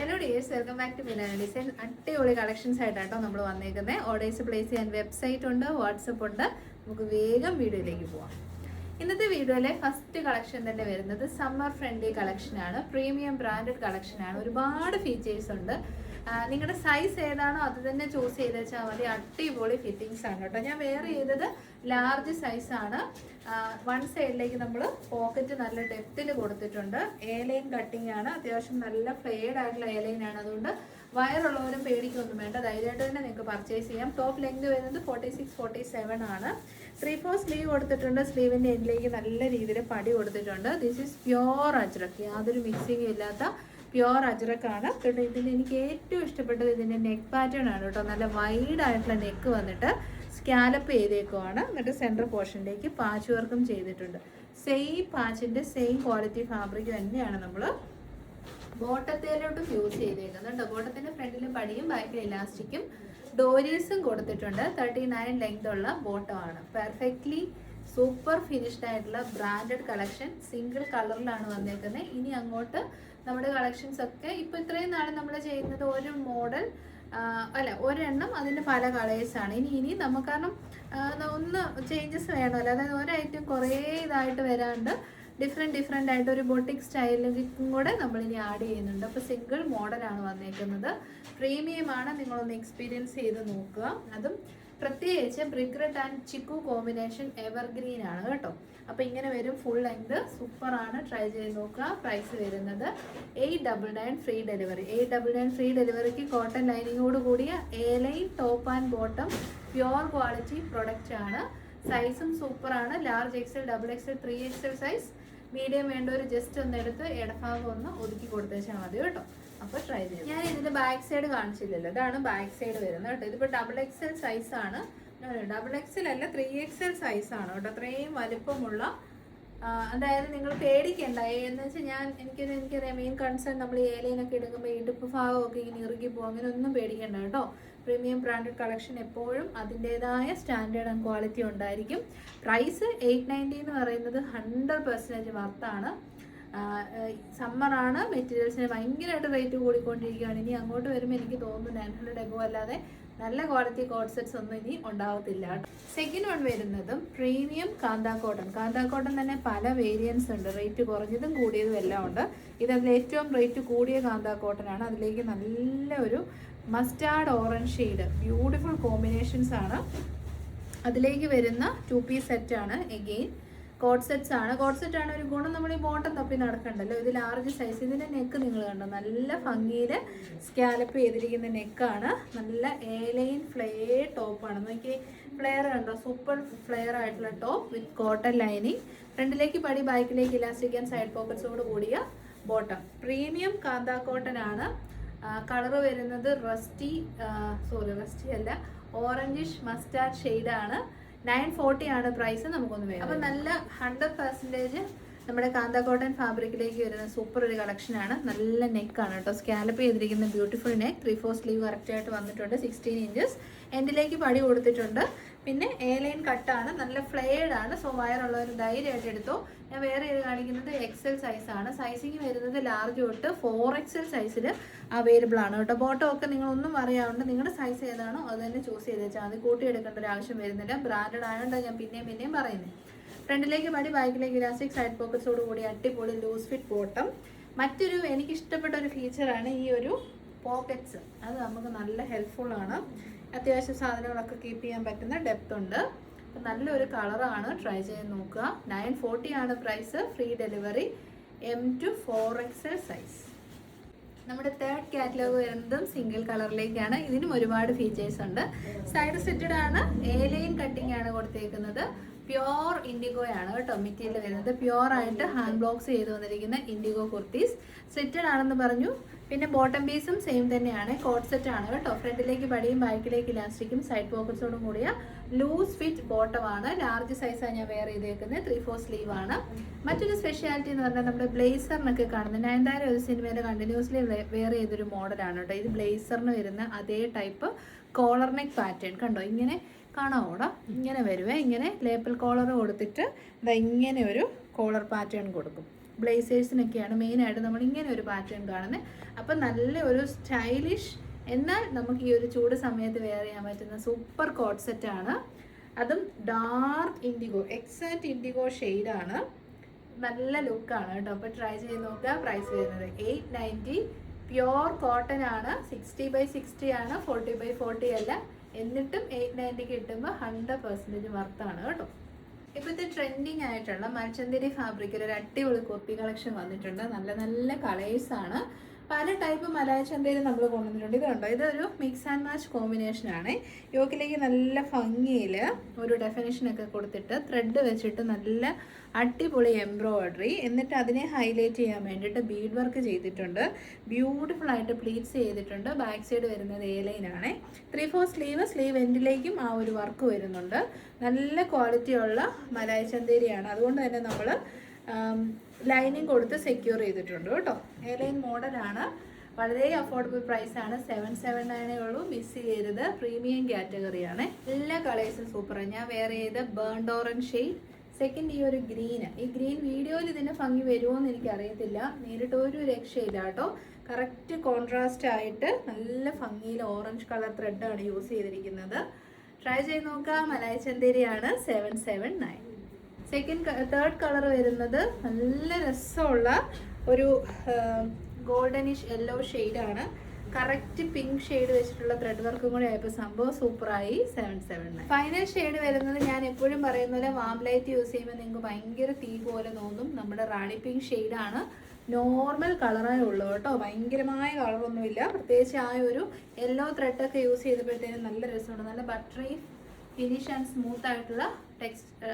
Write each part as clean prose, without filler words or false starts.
Hello dears, welcome back to Milana design. അടിപൊളി collections ആയിട്ടാട്ടോ നമ്മൾ വന്നേക്കുന്നത്. ഓർഡേഴ്സ് പ്ലേസ് ചെയ്യാൻ വെബ്സൈറ്റ് ഉണ്ട്, വാട്സപ്പ് ഉണ്ട്. നമുക്ക് വേഗം വീഡിയോയിലേക്ക് പോവാം. ഇന്നത്തെ വീഡിയോയിലെ ഫസ്റ്റ് കളക്ഷൻ തന്നെ വരുന്നത് സമ്മർ ഫ്രണ്ട്ലി കളക്ഷനാണ്. പ്രീമിയം ബ്രാൻഡഡ് കളക്ഷനാണ്. ഒരുപാട് ഫീച്ചേഴ്സ് ഉണ്ട്. നിങ്ങളുടെ സൈസ് ഏതാണോ അത് തന്നെ ചൂസ് ചെയ്ത് വെച്ചാൽ മതി. അടിപൊളി ഫിറ്റിങ്സ് ആണ് കേട്ടോ. ഞാൻ വെയർ ചെയ്തത് ലാർജ് സൈസാണ്. വൺ സൈഡിലേക്ക് നമ്മൾ പോക്കറ്റ് നല്ല ഡെപ്തിൽ കൊടുത്തിട്ടുണ്ട്. എ ലൈൻ കട്ടിങ് ആണ്. അത്യാവശ്യം നല്ല ഫ്ലെയർഡ് ആയിട്ടുള്ള എ ലൈൻ ആണ്. അതുകൊണ്ട് വയറുള്ളവരും പേടിക്കൊന്നും വേണ്ട, ധൈര്യമായിട്ട് തന്നെ നിങ്ങൾക്ക് പർച്ചേസ് ചെയ്യാം. ടോപ്പ് ലെങ്ത് വരുന്നത് 46-47 ആണ്. 3/4 സ്ലീവ് കൊടുത്തിട്ടുണ്ട്. സ്ലീവിൻ്റെ എൻഡിലേക്ക് നല്ല രീതിയിൽ പടി കൊടുത്തിട്ടുണ്ട്. ദിസ് ഈസ് പ്യോർ അജ്രക്ക്, യാതൊരു മിക്സിങ്ങും ഇല്ലാത്ത പ്യോർ അജ്രക്കാണ് കേട്ടോ. ഇതിന് എനിക്ക് ഏറ്റവും ഇഷ്ടപ്പെട്ടത് ഇതിൻ്റെ നെക്ക് പാറ്റേൺ ആണ് കേട്ടോ. നല്ല വൈഡ് ആയിട്ടുള്ള നെക്ക് വന്നിട്ട് സ്കാലപ്പ് ചെയ്തേക്കുവാണ്. എന്നിട്ട് സെൻറ്റർ പോർഷനിലേക്ക് പാച്ച് വർക്കും ചെയ്തിട്ടുണ്ട്. സെയിം പാച്ചിൻ്റെ സെയിം ക്വാളിറ്റി ഫാബ്രിക് തന്നെയാണ് നമ്മൾ ബോട്ടത്തിലോട്ടും യൂസ് ചെയ്തേക്കുന്നുണ്ട്. ബോട്ടത്തിൻ്റെ ഫ്രണ്ടിലും പടിയും ബാക്കിൽ ഇലാസ്റ്റിക്കും ഡോരീസും കൊടുത്തിട്ടുണ്ട്. 39 ലെങ്ത് ഉള്ള ബോട്ടമാണ്. പെർഫെക്റ്റ്ലി സൂപ്പർ ഫിനിഷ്ഡ് ആയിട്ടുള്ള ബ്രാൻഡഡ് കളക്ഷൻ. സിംഗിൾ കളറിലാണ് വന്നേക്കുന്നത്. ഇനി അങ്ങോട്ട് നമ്മുടെ കളക്ഷൻസ് ഒക്കെ ഇപ്പോൾ ഇത്രയും നാളെ നമ്മൾ ചെയ്യുന്നത് ഒരു മോഡൽ അല്ല ഒരെണ്ണം അതിൻ്റെ പല കളേഴ്സാണ്. ഇനി നമുക്ക് കാരണം ഒന്ന് ചേഞ്ചസ് വേണമല്ലോ. അതായത് ഒരു ഐറ്റം കുറേ ഇതായിട്ട് വരാണ്ട് ഡിഫറെൻ്റ് ആയിട്ട് ഒരു ബൊട്ടിക് സ്റ്റൈലിലേക്കും കൂടെ നമ്മളിനി ആഡ് ചെയ്യുന്നുണ്ട്. അപ്പോൾ സിംഗിൾ മോഡലാണ് വന്നേക്കുന്നത്. പ്രീമിയമാണ്. നിങ്ങളൊന്ന് എക്സ്പീരിയൻസ് ചെയ്ത് നോക്കുക. അതും പ്രത്യേകിച്ച് brick red and chikoo combination evergreen ആണ് കേട്ടോ. അപ്പോൾ ഇങ്ങനെ വരും. ഫുൾ ലെങ്ത് സൂപ്പറാണ്. ട്രൈ ചെയ്ത് നോക്കുക. പ്രൈസ് വരുന്നത് 899 ഫ്രീ ഡെലിവറി. 899 ഫ്രീ ഡെലിവറിക്ക് കോട്ടൺ ലൈനിങ്ങോട് കൂടിയ A line top and bottom pure quality product ആണ്. സൈസും സൂപ്പറാണ്. Large XL, double Excel, 3XL size. Medium വേണ്ടവർ ജസ്റ്റ് ഒന്ന് എടുത്ത് ഇടഭാഗം ഒന്ന് ഒതുക്കി കൊടുത്തേച്ചാൽ മതി കേട്ടോ. അപ്പോൾ ട്രൈ ചെയ്യാം. ഞാൻ ഇതിൻ്റെ ബാക്ക് സൈഡ് കാണിച്ചില്ലല്ലോ. ഇതാണ് ബാക്ക് സൈഡ് വരുന്നത് കേട്ടോ. ഇതിപ്പോൾ ഡബിൾ എക്സൽ സൈസാണ്. ഡബിൾ എക്സൽ അല്ല, 3XL സൈസാണ് കേട്ടോ. അത്രയും വലുപ്പമുള്ള, അതായത് നിങ്ങൾ പേടിക്കണ്ട. എന്ന് വെച്ചാൽ എനിക്കറിയാം മെയിൻ കൺസേൺ നമ്മൾ ഈ ഏലയിനൊക്കെ എടുക്കുമ്പോൾ ഇടുപ്പ് ഭാഗമൊക്കെ ഇങ്ങനെ ഇറുകി പോകും. അങ്ങനെ ഒന്നും പേടിക്കണ്ട കേട്ടോ. പ്രീമിയം ബ്രാൻഡഡ് കളക്ഷൻ എപ്പോഴും അതിൻ്റേതായ സ്റ്റാൻഡേർഡ് ആൻഡ് ക്വാളിറ്റി ഉണ്ടായിരിക്കും. പ്രൈസ് 890 എന്ന് പറയുന്നത് 100% വർത്താണ്. സമ്മറാണ്. മെറ്റീരിയൽസിന് ഭയങ്കരമായിട്ട് റേറ്റ് കൂടിക്കൊണ്ടിരിക്കുകയാണ്. ഇനി അങ്ങോട്ട് വരുമ്പോൾ എനിക്ക് തോന്നുന്നു 900 എബോ അല്ലാതെ നല്ല ക്വാളിറ്റി കോട്ട് സെറ്റ്സ് ഒന്നും ഇനി ഉണ്ടാവത്തില്ല. സെക്കൻഡ് വൺ വരുന്നതും premium kantha cotton. Kantha cotton തന്നെ പല വേരിയൻസ് ഉണ്ട്. റേറ്റ് കുറഞ്ഞതും കൂടിയതും എല്ലാം ഉണ്ട്. ഇതിൽ ഏറ്റവും റേറ്റ് കൂടിയ കാന്താ കോട്ടൺ ആണ്. അതിലേക്ക് നല്ല ഒരു mustard orange shade, beautiful combinations ആണ്. അതിലേക്ക് വരുന്ന 2 പീസ് സെറ്റാണ്. എഗെയിൻ കോട്ട് സെറ്റ്സ് ആണ്. കോട്ട് സെറ്റ് ആണ് ഒരു ഗുണം. നമ്മൾ ഈ ബോട്ടം തപ്പി നടക്കണ്ടല്ലോ. ഇത് ലാർജ് സൈസ്. ഇതിൻ്റെ നെക്ക് നിങ്ങൾ കണ്ടോ, നല്ല ഭംഗിയിൽ സ്കാലപ്പ് ചെയ്തിരിക്കുന്ന നെക്കാണ്. നല്ല എ ലൈൻ ഫ്ലെയർ ടോപ്പാണ്. നോക്കി ഫ്ലെയർ കണ്ടോ, സൂപ്പർ ഫ്ലെയർ ആയിട്ടുള്ള ടോപ്പ് വിത്ത് കോട്ടൺ ലൈനിങ്. ഫ്രണ്ടിലേക്ക് പടി, ബാക്കിലേക്ക് ഇലാസ്റ്റിക് ആൻഡ് സൈഡ് പോക്കറ്റ്സോട് കൂടിയ ബോട്ടം. പ്രീമിയം കാന്താ കോട്ടൺ ആണ്. കളറ് വരുന്നത് റസ്റ്റി അല്ല, ഓറഞ്ചിഷ് മസ്റ്റാർഡ് ഷെയ്ഡാണ്. 940 ആണ് പ്രൈസ്. നമുക്കൊന്ന് വേണം. അപ്പം നല്ല 100% നമ്മുടെ കാന്താ കോട്ടൺ ഫാബ്രിക്കിലേക്ക് വരുന്ന സൂപ്പർ ഒരു കളക്ഷനാണ്. നല്ല നെക്കാണ് കേട്ടോ. സ്കാലപ്പ് ചെയ്തിരിക്കുന്ന ബ്യൂട്ടിഫുൾ നെക്ക്. 3/4 സ്ലീവ് കറക്റ്റായിട്ട് വന്നിട്ടുണ്ട്. 16 ഇഞ്ചസ് എൻഡിലേക്ക് പടി കൊടുത്തിട്ടുണ്ട്. പിന്നെ എ ലൈൻ കട്ടാണ്. നല്ല ഫ്ലെയർഡ് ആണ്. സോ വയറുള്ളവർ ധൈര്യമായിട്ട് എടുത്തോ. ഞാൻ വേറെ ചെയ്ത് കാണിക്കുന്നത് XL സൈസാണ്. സൈസിങ് വരുന്നത് ലാർജ് തൊട്ട് 4XL സൈസിൽ അവൈലബിൾ ആണ് കേട്ടോ. ബോട്ടം ഒക്കെ നിങ്ങളൊന്നും അറിയാവുണ്ട്. നിങ്ങളുടെ സൈസ് ഏതാണോ അത് തന്നെ ചൂസ് ചെയ്ത് വെച്ചാൽ അത് കൂട്ടിയെടുക്കേണ്ട ഒരു ആവശ്യം വരുന്നില്ല. ബ്രാൻഡഡ് ആയതുകൊണ്ടാണ് ഞാൻ പിന്നെയും പറയുന്നത്. ഫ്രണ്ടിലേക്ക് പടി, ബാക്കിലേക്ക് ഇലാസ്റ്റിക്, സൈഡ് പോക്കറ്റ്സോട് കൂടി അടിപൊളി ലൂസ് ഫിറ്റ് ബോട്ടം. മറ്റൊരു എനിക്കിഷ്ടപ്പെട്ട ഒരു ഫീച്ചറാണ് ഈ ഒരു പോക്കറ്റ്സ്. അത് നമുക്ക് നല്ല ഹെൽപ്ഫുള്ളാണ്. അത്യാവശ്യം സാധനങ്ങളൊക്കെ കീപ്പ് ചെയ്യാൻ പറ്റുന്ന ഡെപ്ത് ഉണ്ട്. അപ്പം നല്ലൊരു കളറാണ്. ട്രൈ ചെയ്ത് നോക്കുക. 940 ആണ് price. Free delivery. M to 4XL size. നമ്മുടെ തേർഡ് കാറ്റലോഗ് വരുന്നതും സിംഗിൾ കളറിലേക്കാണ്. ഇതിനും ഒരുപാട് ഫീച്ചേഴ്സ് ഉണ്ട്. സൈഡ് സെറ്റഡ് ആണ്. എ ലൈൻ കട്ടിങ് ആണ് കൊടുത്തേക്കുന്നത്. പ്യോർ ഇൻഡിഗോയാണ് കേട്ടോ മെറ്റീരിയൽ വരുന്നത്. പ്യോർ ആയിട്ട് ഹാൻഡ് ബ്ലോക്സ് ചെയ്ത് വന്നിരിക്കുന്ന ഇൻഡിഗോ കുർത്തീസ്. സെറ്റഡ് ആണെന്ന് പറഞ്ഞു. പിന്നെ ബോട്ടം പീസും സെയിം തന്നെയാണ്. കോട്ട് സെറ്റ് ആണ് കേട്ടോ. ഫ്രണ്ടിലേക്ക് പടിയും ബാക്കിലേക്ക് ഇലാസ്റ്റിക്കും സൈഡ് പോക്കറ്റ്സോടും കൂടിയ ലൂസ് ഫിറ്റ് ബോട്ടമാണ്. ലാർജ് സൈസാണ് ഞാൻ വെയർ ചെയ്തേക്കുന്നത്. 3/4 സ്ലീവ് ആണ്. മറ്റൊരു സ്പെഷ്യാലിറ്റി എന്ന് പറഞ്ഞാൽ നമ്മുടെ ബ്ലേസറിനൊക്കെ കാണുന്നത് 900 ഒരു സിനിമയിൽ കണ്ടിന്യൂസ്ലി വെയർ ചെയ്തൊരു മോഡലാണ് കേട്ടോ. ഇത് ബ്ലേസറിന് വരുന്ന അതേ ടൈപ്പ് കോളർ നെക്ക് പാറ്റേൺ കണ്ടോ. ഇങ്ങനെ കാണാവോടാ, ഇങ്ങനെ വരുവേ. ഇങ്ങനെ ലേപ്പിൾ കോളർ കൊടുത്തിട്ട് ഇങ്ങനെ ഒരു കോളർ പാറ്റേൺ കൊടുക്കും. ബ്ലേസേഴ്സിനൊക്കെയാണ് മെയിനായിട്ട് നമ്മൾ ഇങ്ങനെ ഒരു പാറ്റേൺ കാണുന്നത്. അപ്പം നല്ല ഒരു സ്റ്റൈലിഷ് എന്നാൽ നമുക്ക് ഈ ഒരു ചൂട് സമയത്ത് വെയർ ചെയ്യാൻ പറ്റുന്ന സൂപ്പർ കോട്ട് സെറ്റാണ്. അതും ഡാർക്ക് ഇൻഡിഗോ, എക്സാക്റ്റ് ഇൻഡിഗോ ഷെയ്ഡാണ്. നല്ല ലുക്കാണ് കേട്ടോ. അപ്പോൾ ട്രൈ ചെയ്ത് നോക്കുക. പ്രൈസ് വരുന്നത് 890. പ്യോർ കോട്ടൺ ആണ്. 60/60 ആണ്, 40/40 അല്ല. എന്നിട്ടും 890 കിട്ടുമ്പോൾ 100% വർത്താണ് കേട്ടോ. ഇപ്പോഴത്തെ ട്രെൻഡിങ് ആയിട്ടുള്ള മൽച്ചന്തേരി ഫാബ്രിക്കിൽ ഒരു അടിപൊളി കുർത്തി കളക്ഷൻ വന്നിട്ടുണ്ട്. നല്ല നല്ല കളേഴ്സാണ്. പല ടൈപ്പ് മലായ ചന്തയിൽ നമ്മൾ കൊണ്ടുവന്നിട്ടുണ്ട്. ഇത് കണ്ടോ, ഇതൊരു മിക്സ് ആൻഡ് മാച്ച് കോമ്പിനേഷനാണ്. യോക്കിലേക്ക് നല്ല ഭംഗിയിൽ ഒരു ഡെഫിനേഷനൊക്കെ കൊടുത്തിട്ട് ത്രെഡ് വെച്ചിട്ട് നല്ല അടിപൊളി എംബ്രോയിഡറി, എന്നിട്ട് അതിനെ ഹൈലൈറ്റ് ചെയ്യാൻ വേണ്ടിയിട്ട് ബീഡ് വർക്ക് ചെയ്തിട്ടുണ്ട്. ബ്യൂട്ടിഫുൾ ആയിട്ട് പ്ലീറ്റ്സ് ചെയ്തിട്ടുണ്ട്. ബാക്ക് സൈഡ് വരുന്നത് A-ലൈനാണ്. 3/4 സ്ലീവ് എൻഡിലേക്കും ആ ഒരു വർക്ക് വരുന്നുണ്ട്. നല്ല ക്വാളിറ്റിയുള്ള മലായ ചന്തേരിയാണ്. അതുകൊണ്ട് തന്നെ നമ്മൾ ലൈനിങ് കൊടുത്ത് സെക്യൂർ ചെയ്തിട്ടുണ്ട് കേട്ടോ. A-ലൈൻ മോഡലാണ്. വളരെ അഫോർഡബിൾ പ്രൈസാണ്. 779 ഉള്ളൂ. മിസ് ചെയ്യരുത്. പ്രീമിയം കാറ്റഗറിയാണ്. എല്ലാ കളേഴ്സും സൂപ്പറാണ്. ഞാൻ വേറെ ചെയ്ത് ബേൺഡ് ഓറഞ്ച് ഷെയ്ഡ്, സെക്കൻഡ് ഈ ഒരു ഗ്രീന്. ഈ ഗ്രീൻ വീഡിയോയിൽ ഇതിൻ്റെ ഭംഗി വരുമോ എന്ന് എനിക്കറിയത്തില്ല. നേരിട്ട് ഒരു രക്ഷയില്ല കേട്ടോ. കറക്റ്റ് കോൺട്രാസ്റ്റ് ആയിട്ട് നല്ല ഭംഗിയിൽ ഓറഞ്ച് കളർ ത്രെഡാണ് യൂസ് ചെയ്തിരിക്കുന്നത്. ട്രൈ ചെയ്ത് നോക്കാം. മലായ ചന്തേരിയാണ്. 779. തേർഡ് കളർ വരുന്നത് നല്ല രസമുള്ള ഒരു ഗോൾഡനിഷ് യെല്ലോ ഷെയ്ഡാണ്. കറക്റ്റ് പിങ്ക് ഷെയ്ഡ് വെച്ചിട്ടുള്ള ത്രെഡ് വർക്കും കൂടെ ആയപ്പോൾ സംഭവം സൂപ്പറായി. 779. ഫൈനൽ ഷെയ്ഡ് വരുന്നത് ഞാൻ എപ്പോഴും പറയുന്ന പോലെ വാം ലൈറ്റ് യൂസ് ചെയ്യുമ്പോൾ നിങ്ങൾക്ക് ഭയങ്കര തീ പോലെ തോന്നും. നമ്മുടെ റാണി പിങ്ക് ഷെയ്ഡാണ്. നോർമൽ കളറേ ഉള്ളൂ കേട്ടോ. ഭയങ്കരമായ കളറൊന്നുമില്ല. പ്രത്യേകിച്ച് ആ ഒരു യെല്ലോ ത്രെഡൊക്കെ യൂസ് ചെയ്തപ്പോഴത്തേനും നല്ല രസമുണ്ട്. നല്ല ബട്ടറി ഫിനിഷ് ആൻഡ് സ്മൂത്ത് ആയിട്ടുള്ള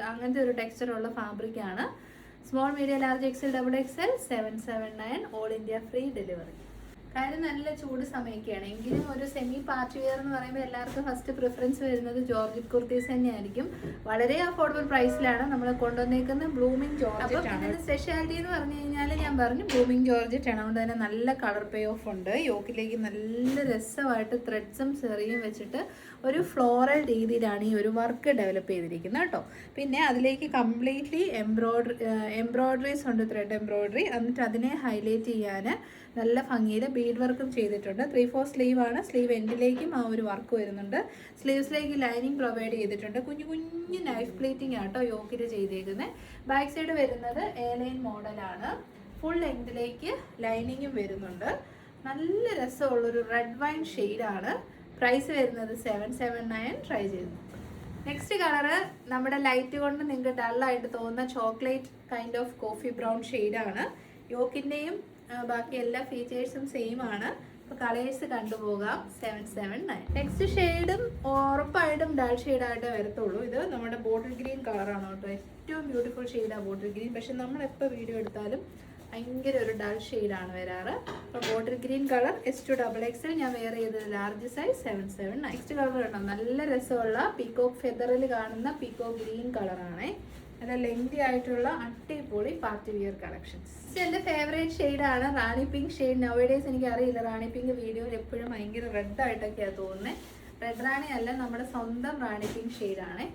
അങ്ങനത്തെ ഒരു ടെക്സ്ചറുള്ള ഫാബ്രിക്കാണ്. Small, medium, large, XL, XXL 779. All India free delivery. കാര്യം നല്ല ചൂട് സമയമൊക്കെയാണ്. എങ്കിലും ഒരു സെമി പാർട്ടി വെയർ എന്ന് പറയുമ്പോൾ എല്ലാവർക്കും ഫസ്റ്റ് പ്രിഫറൻസ് വരുന്നത് ജോർജറ്റ് കുർത്തീസ് തന്നെയായിരിക്കും. വളരെ അഫോർഡബിൾ പ്രൈസിലാണ് നമ്മൾ കൊണ്ടുവന്നേക്കുന്നത്. ബ്ലൂമിങ് ജോർജറ്റ് ആണ്. സ്പെഷ്യാലിറ്റി എന്ന് പറഞ്ഞു കഴിഞ്ഞാൽ ഞാൻ പറഞ്ഞു ബ്ലൂമിങ് ജോർജറ്റ് ആണ്. അതുകൊണ്ട് തന്നെ നല്ല കളർ പേ ഓഫ് ഉണ്ട്. യോക്കിലേക്ക് നല്ല രസമായിട്ട് ത്രെഡ്സും സെറിയും വെച്ചിട്ട് ഒരു ഫ്ലോറൽ രീതിയിലാണ് ഈ ഒരു വർക്ക് ഡെവലപ്പ് ചെയ്തിരിക്കുന്നത് കേട്ടോ. പിന്നെ അതിലേക്ക് കംപ്ലീറ്റ്ലി എംബ്രോയിഡറീസ് ഉണ്ട്, ത്രെഡ് എംബ്രോയിഡറി. എന്നിട്ട് അതിനെ ഹൈലൈറ്റ് ചെയ്യാൻ നല്ല ഭംഗിയിൽ ബീഡ് വർക്കും ചെയ്തിട്ടുണ്ട്. 3/4 സ്ലീവ് ആണ്. സ്ലീവ് എൻഡിലേക്കും ആ ഒരു വർക്ക് വരുന്നുണ്ട്. സ്ലീവ്സിലേക്ക് ലൈനിങ് പ്രൊവൈഡ് ചെയ്തിട്ടുണ്ട്. കുഞ്ഞു കുഞ്ഞു നൈഫ് പ്ലേറ്റിംഗ് ആട്ടോ യോക്കിൽ ചെയ്തേക്കുന്നത്. ബാക്ക് സൈഡ് വരുന്നത് A-ലൈൻ മോഡലാണ്. ഫുൾ ലെങ്തിലേക്ക് ലൈനിങ്ങും വരുന്നുണ്ട്. നല്ല രസമുള്ളൊരു റെഡ് വൈൻ ഷെയ്ഡാണ്. പ്രൈസ് വരുന്നത് 779. ട്രൈ ചെയ്തു. നെക്സ്റ്റ് കളറ് നമ്മുടെ ലൈറ്റ് കൊണ്ട് നിങ്ങൾക്ക് ഡള്ളായിട്ട് തോന്നുന്ന chocolate kind of coffee brown ഷെയ്ഡാണ്. യോക്കിൻ്റെയും ബാക്കി എല്ലാ ഫീച്ചേഴ്സും സെയിം ആണ്. അപ്പോൾ കളേഴ്സ് കണ്ടുപോകാം. 779. നെക്സ്റ്റ് ഷെയ്ഡും ഉറപ്പായിട്ടും ഡൾ ഷെയ്ഡായിട്ടേ വരത്തുള്ളൂ. ഇത് നമ്മുടെ ബോട്ടിൽ ഗ്രീൻ കളറാണ് കേട്ടോ. ഏറ്റവും ബ്യൂട്ടിഫുൾ ഷെയ്ഡാണ് ബോട്ടിൽ ഗ്രീൻ. പക്ഷെ നമ്മളെപ്പോൾ വീഡിയോ എടുത്താലും ഭയങ്കര ഒരു ഡൾ ഷെയ്ഡാണ് വരാറ്. അപ്പോൾ ബോട്ടിൽ ഗ്രീൻ കളർ S2XXL. ഞാൻ വെയർ ചെയ്തത് ലാർജ് സൈസ്. 779. നെക്സ്റ്റ് കളർ കേട്ടോ. നല്ല രസമുള്ള പീക്കോക്ക് ഫെദറിൽ കാണുന്ന പീക്കോക്ക് ഗ്രീൻ കളറാണ്. നല്ല ലെങ്തി ആയിട്ടുള്ള അടിപൊളി പാർട്ടി വിയർ കളക്ഷൻസ്. എൻ്റെ ഫേവറേറ്റ് ഷെയ്ഡാണ് റാണി പിങ്ക് ഷെയ്ഡ്. നൗഡേയ്സ് എനിക്കറിയില്ല, റാണി പിങ്ക് വീഡിയോയിൽ എപ്പോഴും ഭയങ്കര റെഡ് ആയിട്ടൊക്കെയാണ് തോന്നുന്നത്. റെഡ് റാണി അല്ല, നമ്മുടെ സ്വന്തം റാണി പിങ്ക് ഷെയ്ഡാണ്.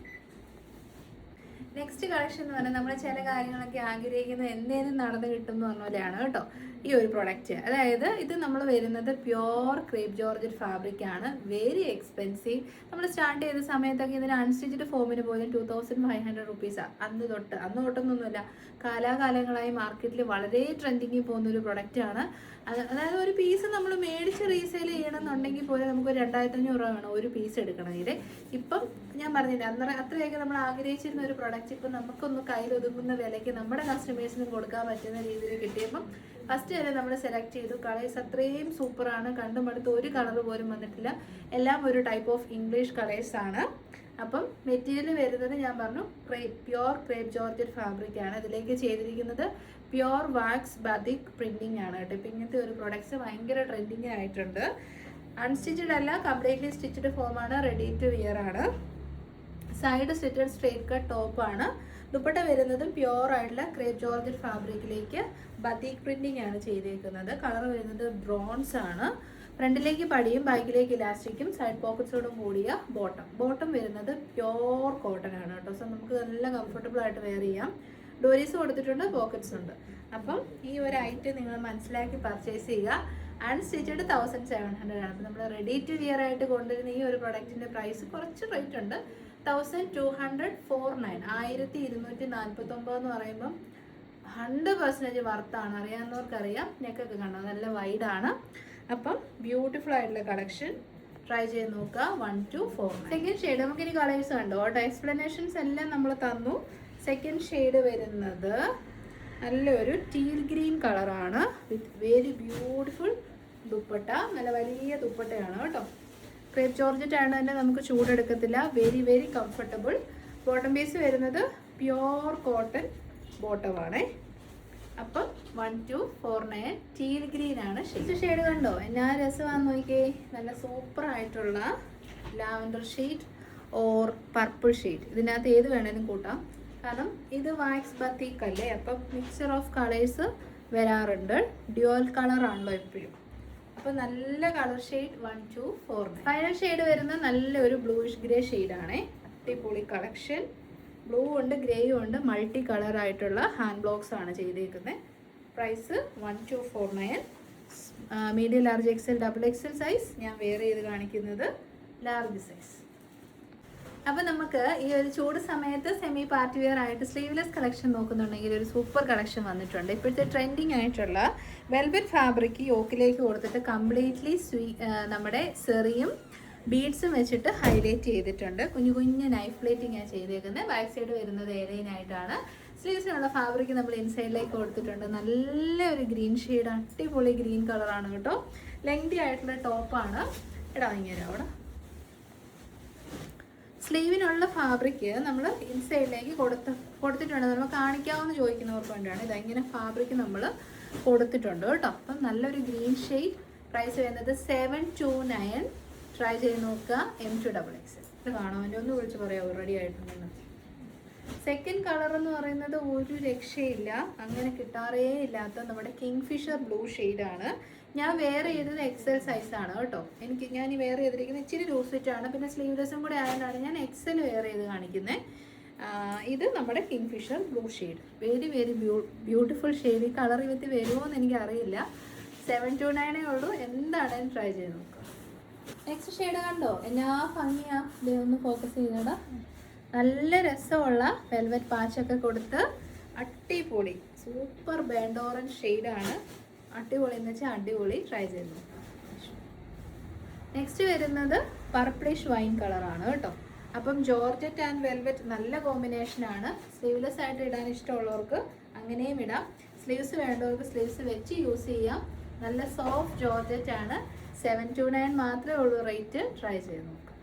നെക്സ്റ്റ് കളക്ഷൻ എന്ന് പറഞ്ഞാൽ നമ്മൾ ചില കാര്യങ്ങളൊക്കെ ആഗ്രഹിക്കുന്നത് എന്തേലും നടന്ന് കിട്ടും എന്ന് പറഞ്ഞ പോലെയാണ് കേട്ടോ ഈ ഒരു പ്രൊഡക്റ്റ്. അതായത് ഇത് നമ്മൾ വരുന്നത് പ്യോർ ക്രേപ്പ് ജോർജറ്റ് ഫാബ്രിക് ആണ്. Very expensive. നമ്മൾ സ്റ്റാർട്ട് ചെയ്ത സമയത്തൊക്കെ ഇതിന് അൺസ്റ്റിച്ച്ഡ് ഫോമിന് പോലും 2500 റുപ്പീസാണ്. അന്ന് തൊട്ടൊന്നുമില്ല, കാലാകാലങ്ങളായി മാർക്കറ്റിൽ വളരെ ട്രെൻഡിങ്ങിൽ പോകുന്ന ഒരു പ്രൊഡക്റ്റാണ്. അതായത് ഒരു പീസ് നമ്മൾ മേടിച്ച് റീസെയിൽ ചെയ്യണമെന്നുണ്ടെങ്കിൽ പോലും നമുക്ക് 2500 രൂപ വേണം ഒരു പീസ് എടുക്കണമെങ്കിൽ. ഇപ്പം ഞാൻ പറഞ്ഞില്ല, അത്രയൊക്കെ നമ്മൾ ആഗ്രഹിച്ചിരുന്ന ഒരു പ്രൊഡക്റ്റ് ഇപ്പം നമുക്കൊന്ന് കയ്യിലൊതുങ്ങുന്ന വിലയ്ക്ക് നമ്മുടെ കസ്റ്റമേഴ്സിനും കൊടുക്കാൻ പറ്റുന്ന രീതിയിൽ കിട്ടിയപ്പം ഫസ്റ്റ് തന്നെ നമ്മൾ സെലക്ട് ചെയ്തു. കളേഴ്സ് അത്രയും സൂപ്പറാണ്. കണ്ടും അടുത്ത് ഒരു കളർ പോലും വന്നിട്ടില്ല. എല്ലാം ഒരു ടൈപ്പ് ഓഫ് ഇംഗ്ലീഷ് കളേഴ്സാണ്. അപ്പം മെറ്റീരിയൽ വരുന്നത് ഞാൻ പറഞ്ഞു പ്യോർ ക്രേപ്പ് ജോർജറ്റ് ഫാബ്രിക് ആണ്. ഇതിലേക്ക് ചെയ്തിരിക്കുന്നത് പ്യോർ വാക്സ് ബതിക് പ്രിന്റിംഗ് ആണ് കേട്ടോ. ഇപ്പം ഇങ്ങനത്തെ ഒരു പ്രൊഡക്ട്സ് ഭയങ്കര ട്രെൻഡിങ് ആയിട്ടുണ്ട്. അൺസ്റ്റിച്ചഡ് അല്ല, കംപ്ലീറ്റ്ലി സ്റ്റിച്ചഡ് ഫോമാണ്. റെഡി ടു വിയർ ആണ്. സൈഡ് സ്റ്റിച്ചഡ് സ്ട്രേറ്റ് കട്ട് ടോപ്പാണ്. ദുപ്പട്ട വരുന്നത് പ്യോർ ആയിട്ടുള്ള ക്രേപ്പ് ജോർജറ്റ് ഫാബ്രിക്കിലേക്ക് ബതീക് പ്രിന്റിംഗ് ആണ് ചെയ്തേക്കുന്നത്. കളർ വരുന്നത് ബ്രോൺസ് ആണ്. ഫ്രണ്ടിലേക്ക് പടിയും ബാക്കിലേക്ക് ഇലാസ്റ്റിക്കും സൈഡ് പോക്കറ്റ്സോടും കൂടിയ ബോട്ടം വരുന്നത് പ്യോർ കോട്ടൺ ആണ് കേട്ടോ. സോ നമുക്ക് നല്ല കംഫർട്ടബിൾ ആയിട്ട് വെയർ ചെയ്യാം. ഡോരീസ് കൊടുത്തിട്ടുണ്ട്, പോക്കറ്റ്സ് ഉണ്ട്. അപ്പം ഈ ഒരു ഐറ്റം നിങ്ങൾ മനസ്സിലാക്കി പർച്ചേസ് ചെയ്യുക. അൺസ്റ്റിച്ചഡ് 1700 ആണ്. അപ്പം നമ്മൾ റെഡി ടു വിയർ ആയിട്ട് കൊണ്ടുവരുന്ന ഈ ഒരു പ്രൊഡക്റ്റിൻ്റെ പ്രൈസ് കുറച്ച് റേറ്റ് ഉണ്ട്. 1249, 1249 എന്ന് പറയുമ്പം 100% വർത്താണ്. അറിയാവുന്നവർക്കറിയാം. നെക്കൊക്കെ കണ്ടോ, നല്ല വൈഡാണ്. അപ്പം ബ്യൂട്ടിഫുൾ ആയിട്ടുള്ള കളക്ഷൻ ട്രൈ ചെയ്ത് നോക്കുക. 1249. സെക്കൻഡ് ഷെയ്ഡ് നമുക്കിനി കളേഴ്സ് കണ്ടോ കേട്ടോ. എക്സ്പ്ലനേഷൻസ് എല്ലാം നമ്മൾ തന്നു. സെക്കൻഡ് ഷെയ്ഡ് വരുന്നത് നല്ലൊരു ടീൽ ഗ്രീൻ കളറാണ് വിത്ത് വെരി ബ്യൂട്ടിഫുൾ ദുപ്പട്ട. നല്ല വലിയ ദുപ്പട്ടയാണ് കേട്ടോ. ക്രേപ്പ് ജോർജറ്റ് ആണ് തന്നെ, നമുക്ക് ചൂടെടുക്കത്തില്ല. Very very comfortable. Bottom piece വരുന്നത് പ്യോർ കോട്ടൺ ബോട്ടമാണേ. അപ്പം 1249 ടീൽ ഗ്രീൻ ആണ് ഷെയ്ഡ്. കണ്ടോ എന്നാ രസമാണെന്ന് നോക്കിയേ. നല്ല സൂപ്പർ ആയിട്ടുള്ള lavender shade or purple shade. ഇതിനകത്ത് ഏത് വേണേലും കൂട്ടാം. കാരണം ഇത് വാക്സ് ബത്തീക്ക് അല്ലേ, അപ്പം മിക്സർ ഓഫ് കളേഴ്സ് വരാറുണ്ട്. ഡ്യുവൽ കളറാണല്ലോ എപ്പോഴും. അപ്പം നല്ല കളർ ഷെയ്ഡ് 1249. ഫൈനൽ ഷെയ്ഡ് വരുന്ന നല്ലൊരു ബ്ലൂയിഷ് ഗ്രേ ഷെയ്ഡാണേ. അടിപൊളി കളക്ഷൻ. ബ്ലൂ ഉണ്ട്, ഗ്രേയും ഉണ്ട്. മൾട്ടി കളർ ആയിട്ടുള്ള ഹാൻഡ് ബ്ലോക്സ് ആണ് ചെയ്തേക്കുന്നത്. Price 1249. Medium, large, XL, double XL size. ഞാൻ വെയർ ചെയ്ത് കാണിക്കുന്നത് ലാർജ് സൈസ്. അപ്പം നമുക്ക് ഈ ഒരു ചൂട് സമയത്ത് സെമി പാർട്ടി വെയർ ആയിട്ട് സ്ലീവ്ലെസ് കളക്ഷൻ നോക്കുന്നുണ്ടെങ്കിൽ ഒരു സൂപ്പർ കളക്ഷൻ വന്നിട്ടുണ്ട്. ഇപ്പോഴത്തെ ട്രെൻഡിങ് ആയിട്ടുള്ള വെൽവെറ്റ് ഫാബ്രിക് യോക്കിലേക്ക് കൊടുത്തിട്ട് കംപ്ലീറ്റ്ലി നമ്മുടെ സെറിയും ബീഡ്സും വെച്ചിട്ട് ഹൈലൈറ്റ് ചെയ്തിട്ടുണ്ട്. കുഞ്ഞു കുഞ്ഞു നൈഫ് പ്ലേറ്റിംഗ് ആണ് ചെയ്തേക്കുന്നത്. ബാക്ക് സൈഡ് വരുന്നത് ഏലൈനായിട്ടാണ്. സ്ലീവ്സിനുള്ള ഫാബ്രിക് നമ്മൾ ഇൻസൈഡിലേക്ക് കൊടുത്തിട്ടുണ്ട്. നല്ലൊരു ഗ്രീൻ ഷെയ്ഡ്, അടിപൊളി ഗ്രീൻ കളറാണ് കേട്ടോ. ലെങ്തി ആയിട്ടുള്ള ടോപ്പാണ്. ഇങ്ങനെ അവിടെ സ്ലീവിനുള്ള ഫാബ്രിക് നമ്മൾ ഇൻസൈഡിലേക്ക് കൊടുത്തിട്ടുണ്ട്. നമ്മൾ കാണിക്കാമെന്ന് ചോദിക്കുന്നവർക്ക് വേണ്ടിയാണ് ഇതെങ്ങനെ ഫാബ്രിക് നമ്മൾ കൊടുത്തിട്ടുണ്ട് കേട്ടോ. അപ്പം നല്ലൊരു ഗ്രീൻ ഷെയ്ഡ്. പ്രൈസ് വരുന്നത് 729. ട്രൈ ചെയ്ത് നോക്കുക. M2XX കാണാം. എൻ്റെ ഒന്ന് വിളിച്ച് പറയാം റെഡി ആയിട്ടുണ്ടെന്ന്. സെക്കൻഡ് കളർ എന്ന് പറയുന്നത് ഒരു രക്ഷയില്ല, അങ്ങനെ കിട്ടാറേ ഇല്ലാത്ത നമ്മുടെ കിങ്ഫിഷർ ബ്ലൂ ഷെയ്ഡാണ്. ഞാൻ വെയർ ചെയ്തത് എക്സൽ സൈസാണ് കേട്ടോ. ഞാൻ ഈ വെയർ ചെയ്തിരിക്കുന്നത് ഇച്ചിരി ലൂസ് ഫിറ്റാണ്. പിന്നെ സ്ലീവ്ലെസ്സും കൂടെ ആയതുകൊണ്ടാണ് ഞാൻ എക്സൽ വെയർ ചെയ്ത് കാണിക്കുന്നത്. ഇത് നമ്മുടെ kingfisher blue shade. Very very beautiful shade. ഈ കളർ വിത്ത് വരുമോ എന്ന് എനിക്കറിയില്ല. 729 ഉള്ളൂ. എന്താണെങ്കിലും ട്രൈ ചെയ്ത് നോക്കുക. നെക്സ്റ്റ് ഷെയ്ഡ് കണ്ടോ എന്നാ ഭംഗിയാ. ഇത് ഒന്ന് ഫോക്കസ് ചെയ്തടാ. നല്ല രസമുള്ള വെൽവെറ്റ് പാച്ചൊക്കെ കൊടുത്ത് അടിപൊളി സൂപ്പർ ബേൺഡ് ഓറഞ്ച് ഷെയ്ഡാണ്. അടിപൊളി എന്ന് വെച്ചാൽ അടിപൊളി. ട്രൈ ചെയ്ത് നോക്കാം. നെക്സ്റ്റ് വരുന്നത് പർപ്പിളിഷ് വൈൻ കളറാണ് കേട്ടോ. അപ്പം ജോർജറ്റ് ആൻഡ് വെൽവെറ്റ് നല്ല കോമ്പിനേഷനാണ്. സ്ലീവ്ലെസ് ആയിട്ട് ഇടാൻ ഇഷ്ടമുള്ളവർക്ക് അങ്ങനെയും ഇടാം. സ്ലീവ്സ് വേണ്ടവർക്ക് സ്ലീവ്സ് വെച്ച് യൂസ് ചെയ്യാം. നല്ല സോഫ്റ്റ് ജോർജറ്റ് ആണ്. 729 മാത്രമേ ഉള്ളൂ റേറ്റ്. ട്രൈ ചെയ്ത് നോക്കാം.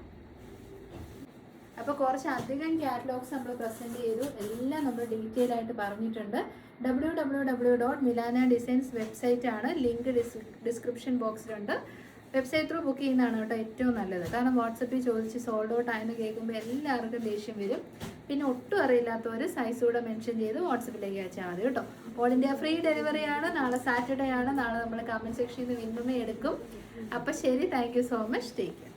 അപ്പോൾ കുറച്ചധികം കാറ്റലോഗ്സ് നമ്മൾ പ്രസൻറ്റ് ചെയ്തു. എല്ലാം നമ്മൾ ഡീറ്റെയിൽ ആയിട്ട് പറഞ്ഞിട്ടുണ്ട്. www.milana-designs വെബ്സൈറ്റ് ആണ്. ലിങ്ക് ഡിസ്ക്രിപ്ഷൻ ബോക്സിലുണ്ട്. വെബ്സൈറ്റ് ത്രൂ ബുക്ക് ചെയ്യുന്നതാണ് കേട്ടോ ഏറ്റവും നല്ലത്. കാരണം വാട്സപ്പിൽ ചോദിച്ച് സോൾഡ് ഔട്ട് ആയെന്ന് കേൾക്കുമ്പോൾ എല്ലാവർക്കും ദേഷ്യം വരും. പിന്നെ ഒട്ടും അറിയില്ലാത്തവർ സൈസ് കൂടെ മെൻഷൻ ചെയ്ത് വാട്സപ്പിലേക്ക് അയച്ചാൽ മതി കേട്ടോ. ഓൾ ഇന്ത്യ ഫ്രീ ഡെലിവറി ആണ്. നാളെ സാറ്റർഡേ ആണ്. നാളെ നമ്മൾ കമൻറ്റ് സെക്ഷനിൽ നിന്ന് വിന്നറിനെ എടുക്കും. അപ്പം ശരി, thank you so much. Take care.